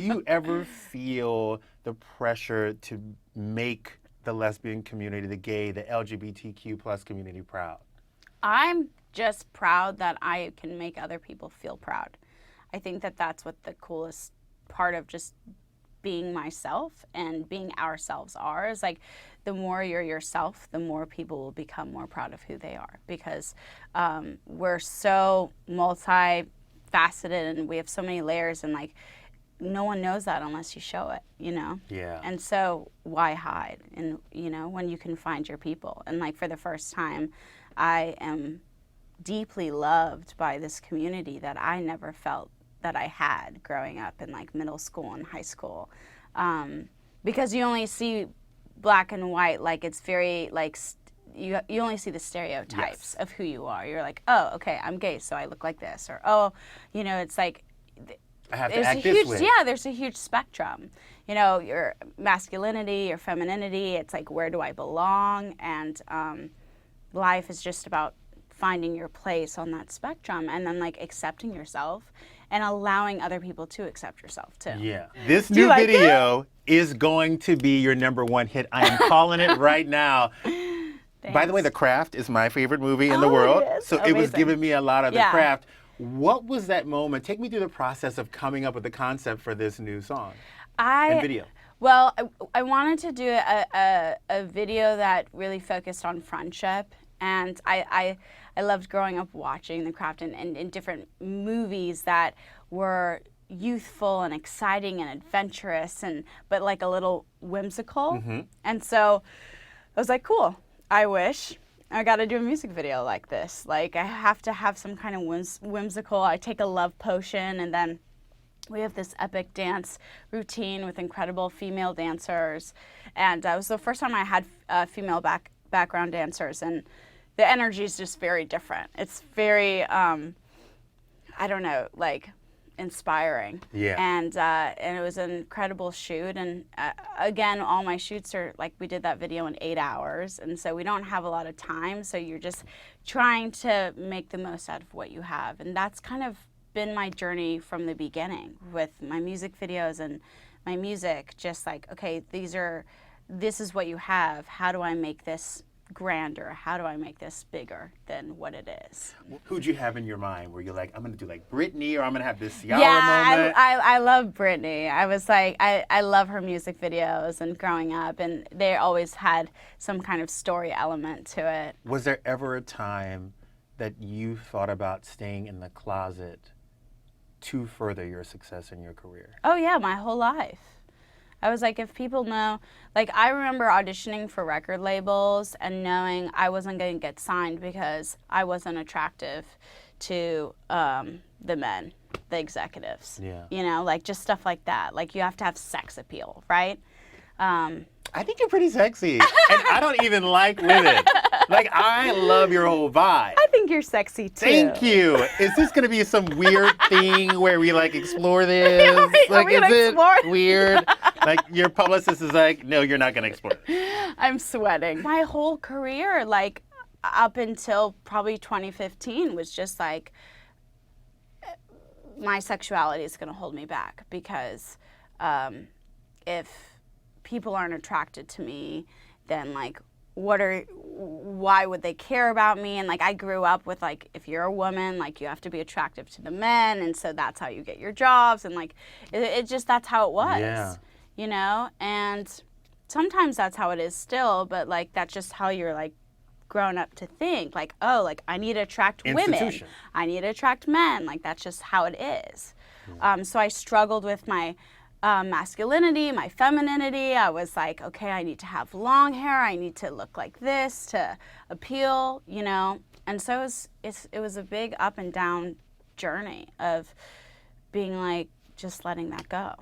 Do you ever feel the pressure to make the lesbian community, the gay, the LGBTQ plus community proud? I'm just proud that I can make other people feel proud. I think that that's what the coolest part of just being myself and being ourselves are, is like the more you're yourself, the more people will become more proud of who they are, because we're so multifaceted and we have so many layers, and like no one knows that unless you show it, you know? Yeah. And so why hide? And you know, when you can find your people. And like for the first time, I am deeply loved by this community that I never felt that I had growing up in like middle school and high school, because you only see black and white, like it's very like you only see the stereotypes of who you are. You're like, oh, okay, I'm gay, so I look like this, or oh, you know, it's like I have to there's act a this huge, way. yeah, there's a huge spectrum. You know, your masculinity, your femininity. It's like, where do I belong? And life is just about finding your place on that spectrum, and then like accepting yourself and allowing other people to accept yourself too. Yeah. This new like video is going to be your #1 hit. I am calling it right now. By the way, The Craft is my favorite movie in the world. It is? So it was Amazing. giving me a lot of The Yeah. Craft. What was that moment? Take me through the process of coming up with the concept for this new song and video. Well, I wanted to do a video that really focused on friendship, and I loved growing up watching The Craft and different movies that were youthful and exciting and adventurous, but like a little whimsical. Mm-hmm. And so I was like, cool, I wish I got to do a music video like this. Like, I have to have some kind of whimsical. I take a love potion, and then we have this epic dance routine with incredible female dancers. And it was the first time I had female background dancers, and the energy is just very different. It's very, I don't know, like inspiring. Yeah. And it was an incredible shoot. And again, all my shoots are like, we did that video in 8 hours, and so we don't have a lot of time. So you're just trying to make the most out of what you have, and that's kind of been my journey from the beginning with my music videos and my music. Just like, okay, this is what you have. How do I make this grander? How do I make this bigger than what it is? Who'd you have in your mind? Were you like, I'm going to do like Britney, or I'm going to have this Ciara moment? I love Britney. I was like, I love her music videos and growing up, and they always had some kind of story element to it. Was there ever a time that you thought about staying in the closet to further your success in your career? Oh yeah, my whole life. I was like, if people know, like I remember auditioning for record labels and knowing I wasn't going to get signed because I wasn't attractive to the men, the executives. Yeah. You know, like just stuff like that. Like you have to have sex appeal, right? I think you're pretty sexy, and I don't even like women. Like, I love your whole vibe. I think you're sexy too. Thank you. Is this going to be some weird thing where we like explore this? Are we is gonna it explore it? weird? Like your publicist is like, no, you're not going to explore it. I'm sweating. My whole career, like up until probably 2015, was just like, my sexuality is going to hold me back, because if people aren't attracted to me, then like, why would they care about me? And like, I grew up with like, if you're a woman, like you have to be attractive to the men, and so that's how you get your jobs, and like, it just, that's how it was. Yeah. You know, and sometimes that's how it is still, but like, that's just how you're like grown up to think, like, oh, like I need to attract women, I need to attract men, like that's just how it is. So I struggled with my masculinity, my femininity. I was like, okay, I need to have long hair, I need to look like this to appeal, you know. And so it was a big up and down journey of being like, just letting that go.